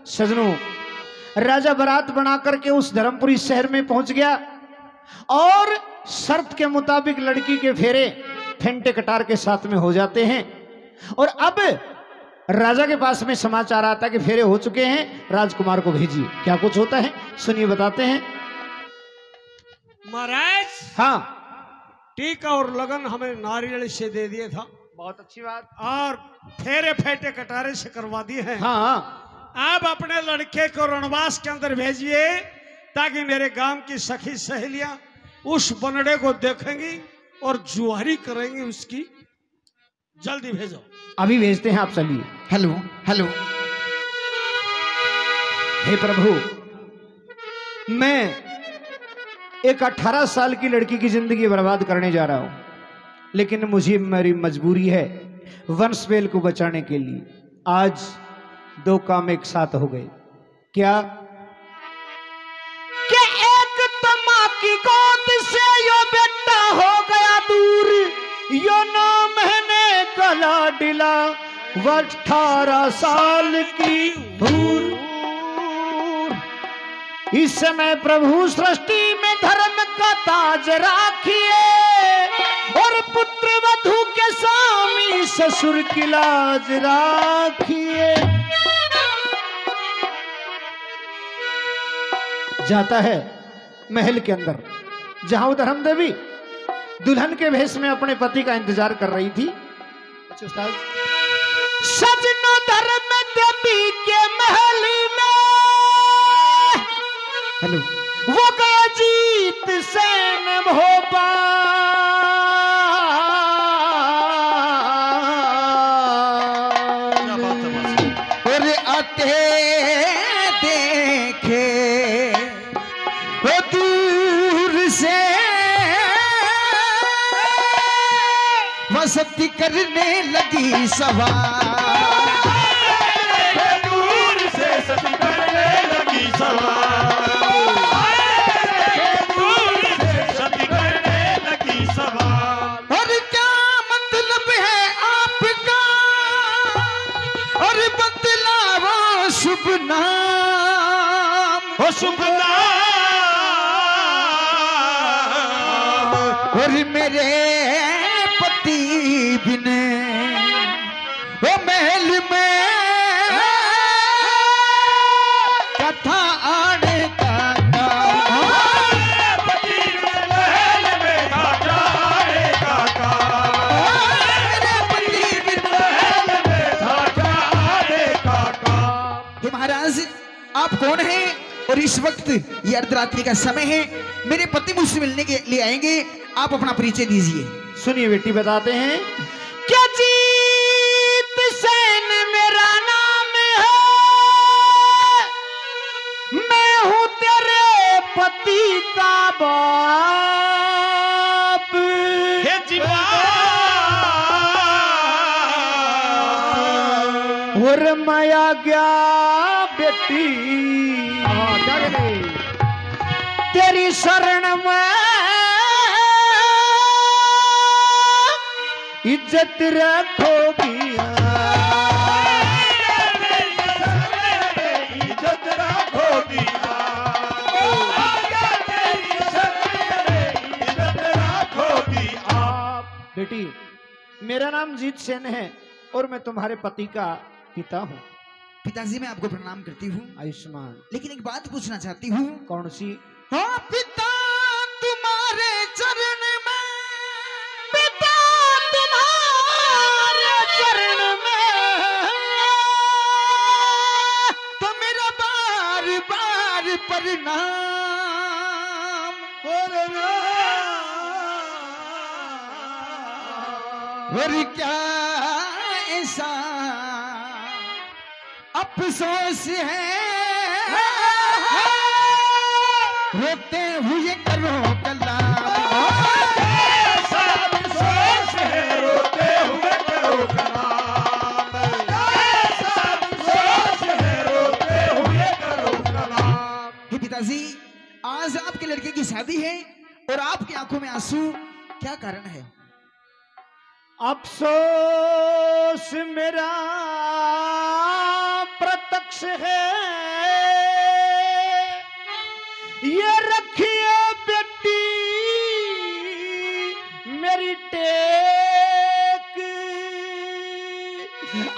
सजनों, राजा बारात बना करके उस धर्मपुरी शहर में पहुंच गया और शर्त के मुताबिक लड़की के फेरे फेंटे कटार के साथ में हो जाते हैं। और अब राजा के पास में समाचार आता कि फेरे हो चुके हैं, राजकुमार को भेजिए। क्या कुछ होता है सुनिए, बताते हैं। महाराज, हाँ, टीका और लगन हमें नारियल से दे दिए था। बहुत अच्छी बात। और फेरे फेटे कटारे से करवा दिए हैं। हाँ, आप अपने लड़के को रणवास के अंदर भेजिए ताकि मेरे गांव की सखी सहेलियां उस बनड़े को देखेंगी और जुआरी करेंगी उसकी। जल्दी भेजो। अभी भेजते हैं, आप चलिए। Hello hello. हे प्रभु, मैं एक 18 साल की लड़की की जिंदगी बर्बाद करने जा रहा हूं, लेकिन मुझे मेरी मजबूरी है वंशवेल को बचाने के लिए। आज दो काम एक साथ हो गए। क्या कि एक तो मां की गोद से यो बेटा हो गया दूर, यो 9 महीने का लाडला व 18 साल की हूर। इस समय प्रभु सृष्टि में धर्म का ताज राखिए और पुत्र वधू के स्वामी ससुर की लाज राखिए। जाता है महल के अंदर, जहां वो धर्म देवी दुल्हन के भेष में अपने पति का इंतजार कर रही थी। सजनो धर्म देवी के महल में हेलो वो गया जीत सेन भोपाल। और आते देखे वो दूर से मस्ती करने लगी सवार। दूर से सती करने लगी सवार। दूर से सती करने लगी सवार। और क्या मतलब है आपका और बदलावा शुभ नाम, हो शुभ नाम। और मेरे पति बिने वो महल में कथा आने का महाराज, आप कौन हैं? और इस वक्त ये अर्धरात्रि का समय है, मेरे पति मुझसे मिलने के लिए आएंगे, आप अपना परिचय दीजिए। सुनिए बेटी, बताते हैं। क्या जीत सेन मेरा नाम है, मैं हूं तेरे पति का बाप। हे जीवा। और माया गया बेटी तेरी शरण में इज्जत रखोगी। इज्जत रखोगी। बेटी, मेरा नाम जीत सेन है और मैं तुम्हारे पति का पिता हूँ। पिताजी, मैं आपको प्रणाम करती हूँ। आयुष्मान। लेकिन एक बात पूछना चाहती हूँ। कौन सी? हाँ पिता, तुम्हारे चरण में, पिता तुम्हारे चरण में तो मेरा बार बार प्रणाम। और क्या ऐसा अफसोस है रोते हुए करो कला। रोते हुए करो कलाम। रोते हुए करो कलाम। हे पिताजी, आज आपके लड़के की शादी है और आपकी आंखों में आंसू, क्या कारण है? अफसोस मेरा प्रत्यक्ष बख्श है, ये रखिए बेटी मेरी टेक,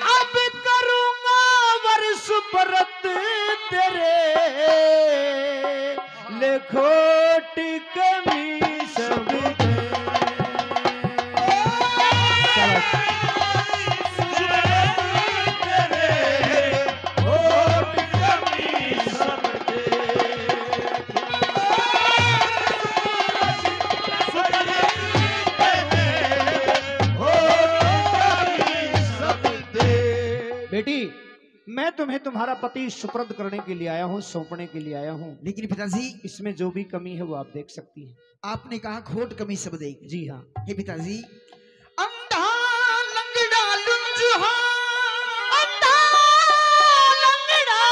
अब करूंगा वर्ष बरत तेरे, ले खोट कमी सब दे। बेटी मैं तुम्हें तुम्हारा पति सुपुर्द करने के लिए आया हूँ, सौंपने के लिए आया हूँ, लेकिन पिताजी इसमें जो भी कमी है वो आप देख सकती हैं। आपने कहा खोट कमी सब देगी। जी हाँ। हे पिताजी, अंधा लंगड़ा लुंजहा, अंधा लंगड़ा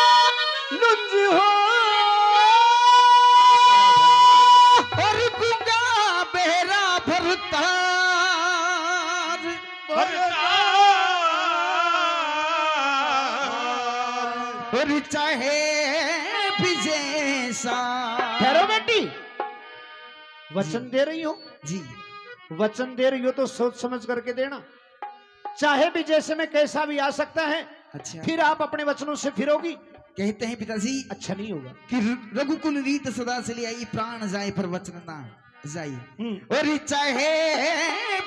लुंज हो, और गूंगा बहरा भरतार, और चाहे भी जैसा। ठहरो बेटी, वचन दे रही हो, जी वचन दे रही हो तो सोच समझ करके देना। चाहे भी जैसे में कैसा भी आ सकता है, अच्छा। फिर आप अपने वचनों से फिरोगी, कहते हैं पिताजी अच्छा नहीं होगा कि रघुकुल रीत सदा चली आई, प्राण जाए पर वचन ना जाए, और चाहे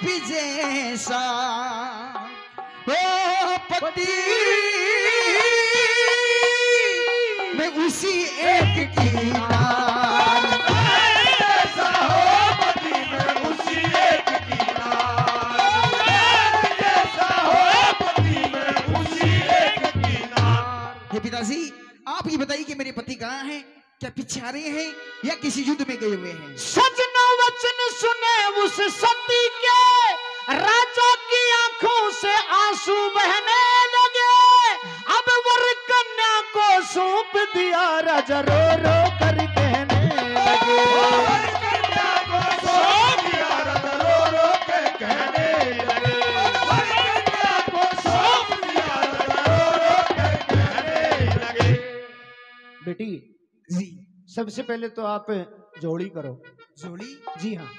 भी जैसा ओ पति मैं उसी एक की नार, ऐसा हो पति में उसी एक की नार, ऐसा हो पति में उसी एक की नार। हे पिताजी, आप ये बताइए कि मेरे पति कहाँ हैं? क्या पीछे आ रहे हैं या किसी युद्ध में गए हुए हैं? सजना वचन सुने उस सती के, राजा की आंखों से आंसू बहने लगे, अब वर कन्या को सौंप दिया, राजा रो रो कर कहने लगे, वर कन्या को सौंप दिया, राजा रो रो कर कहने लगे, वर कन्या को सौंप दिया, राजा रो रो कर कहने लगे। बेटी जी सबसे पहले तो आप जोड़ी करो। जोड़ी? जी हाँ।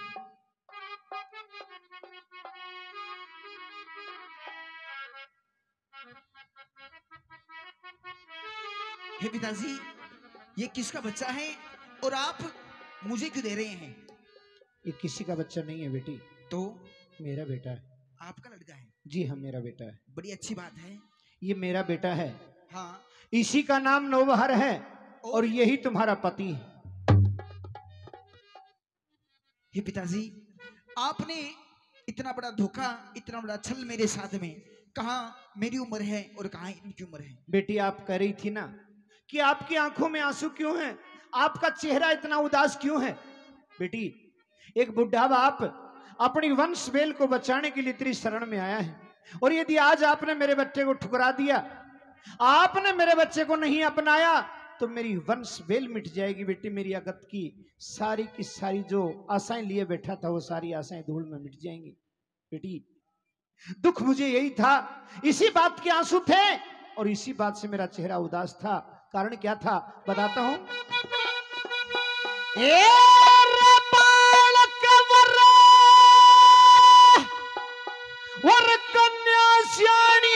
हे पिताजी, ये किसका बच्चा है और आप मुझे क्यों दे रहे हैं? ये किसी का बच्चा नहीं है बेटी, तो मेरा बेटा है। आपका लड़का है? जी हाँ मेरा बेटा है। बड़ी अच्छी बात है। ये मेरा बेटा है, हाँ। इसी का नाम नौबहर है और यही तुम्हारा पति है। हे पिताजी, आपने इतना बड़ा धोखा, इतना बड़ा छल मेरे साथ में, कहा मेरी उम्र है और कहा इनकी उम्र है। बेटी आप कह रही थी ना कि आपकी आंखों में आंसू क्यों हैं, आपका चेहरा इतना उदास क्यों है। बेटी एक बुढ़ा बाप अपनी वंश वेल को बचाने के लिए तेरी शरण में आया है, और यदि आज आपने मेरे बच्चे को ठुकरा दिया, आपने मेरे बच्चे को नहीं अपनाया, तो मेरी वंश वेल मिट जाएगी। बेटी मेरी अगत की सारी जो आशाएं लिए बैठा था, वो सारी आशाएं धूल में मिट जाएंगी। बेटी दुख मुझे यही था, इसी बात के आंसू थे और इसी बात से मेरा चेहरा उदास था। कारण क्या था बताता हूं। वर कन्या श्याणी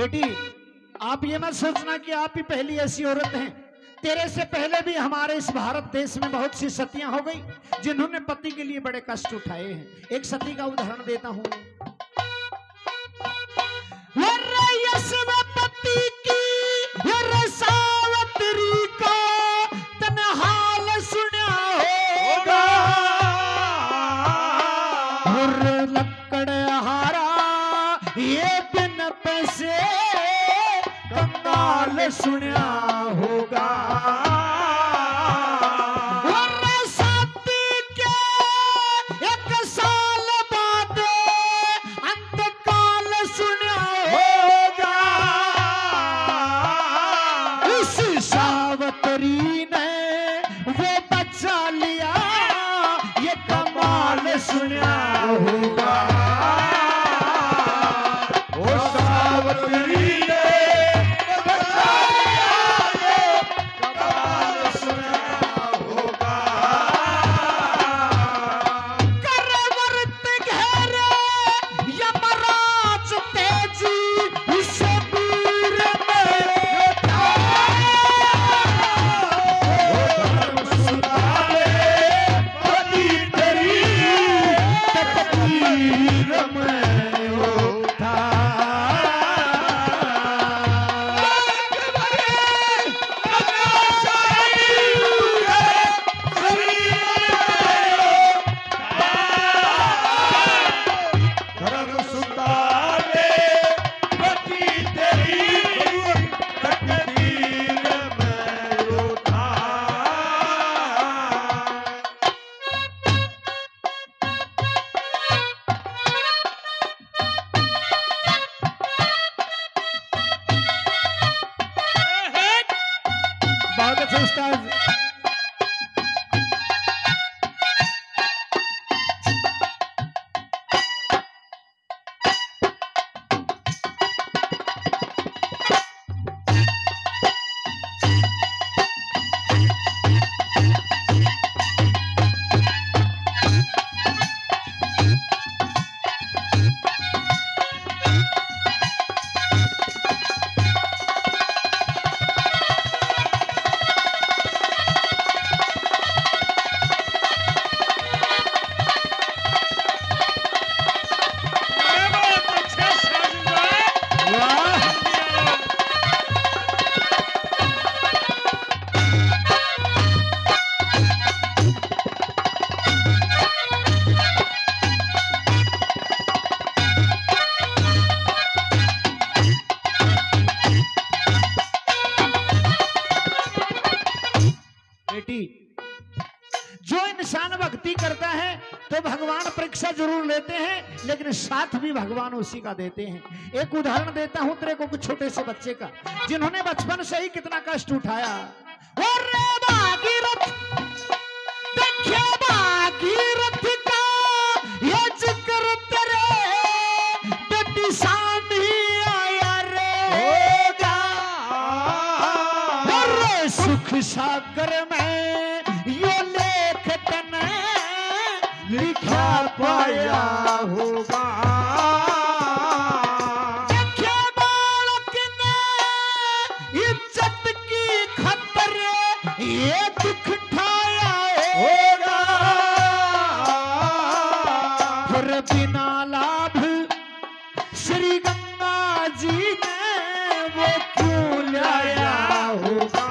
बेटी, आप ये मत सोचना कि आप ही पहली ऐसी औरत हैं। तेरे से पहले भी हमारे इस भारत देश में बहुत सी सतियां हो गई जिन्होंने पति के लिए बड़े कष्ट उठाए हैं। एक सती का उदाहरण देता हूं। पति की सावत्री का तन हाल सुना होगा, लक्कड़ हारा ये बिन पैसे कंगाल सुना होगा। साथी के एक साल बाद अंतकाल सुना होगा। उस सावत्री ने वो बचा लिया, ये कमाल सुना होगा। वो सावत्री जरूर लेते हैं लेकिन साथ भी भगवान उसी का देते हैं। एक उदाहरण देता हूं तेरे को कुछ छोटे से बच्चे का, जिन्होंने बचपन से ही कितना कष्ट उठाया। और भागीरथ, देखिए भागीरथ का ये जिक्र तेरे बेटी सामने आया रे होगा। और सुख सागर में यो लेख तने लिखा पाया होगा। देखिए बालक ने इज्जत की खतर ये दुख ठाया होगा। फिर बिना लाभ श्री गंगा जी ने वो क्यों लाया होगा।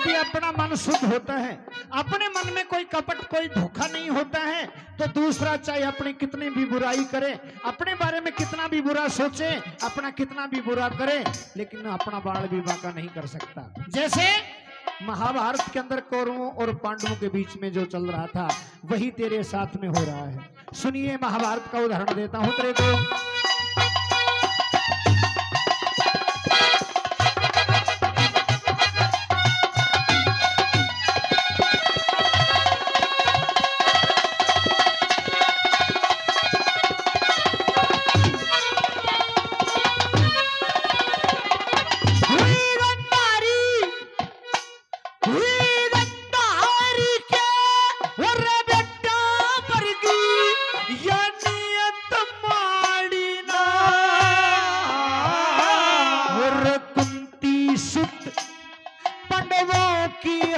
यदि अपना मन शुद्ध होता है, अपने मन में कोई कपट कोई धोखा नहीं होता है, तो दूसरा चाहे अपनी कितनी भी बुराई करे, अपने बारे में कितना भी बुरा सोचे, अपना कितना भी बुरा करे, लेकिन अपना बाण भी बांका नहीं कर सकता। जैसे महाभारत के अंदर कौरवों और पांडवों के बीच में जो चल रहा था, वही तेरे साथ में हो रहा है। सुनिए, महाभारत का उदाहरण देता हूं तेरे को।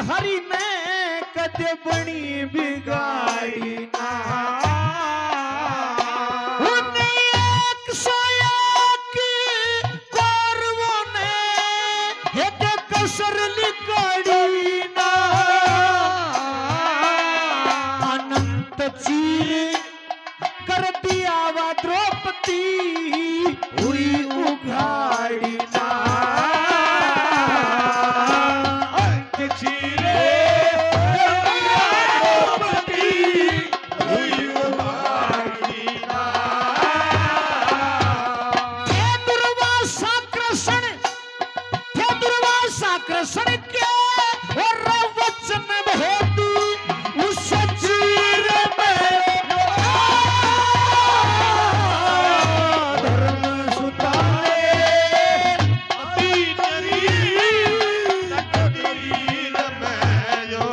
हरि ने कदे बनी बिगाड़ी ना, उन्हें एक सोया की कौरवों ने एक कसर लिगाड़ी ना, अनंत चीर कर दिया वा द्रौपदी हुई उघाड़ी ना। कृष्ण के और वचन भेदी उस चीर में धर्म सुधारे तकदीर में जो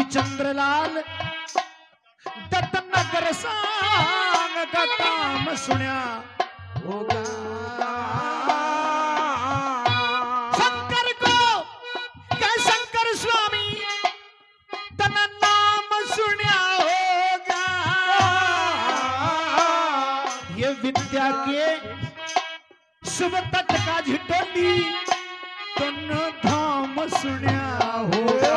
चंद्रलाल दत्त नगर सांग का काम सुनिया होगा। शंकर को क्या शंकर स्वामी तना नाम सुनिया होगा। ये विद्या के शुभ तट का झिटोली तन धाम सुनिया होगा।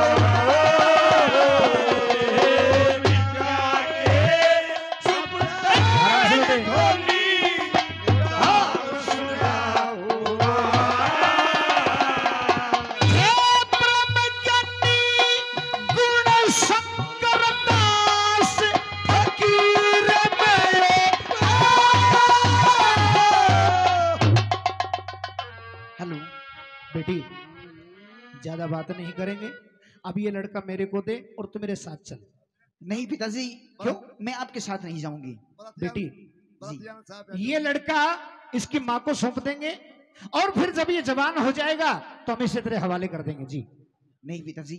बेटी, ज्यादा बात नहीं करेंगे, अब ये लड़का मेरे को दे और तू मेरे साथ चल। नहीं पिताजी, क्यों? मैं आपके साथ नहीं जाऊंगी। बेटी जी, ये लड़का इसकी माँ को सौंप देंगे और फिर जब ये जवान हो जाएगा तो हम इसे तेरे हवाले कर देंगे। जी नहीं पिताजी,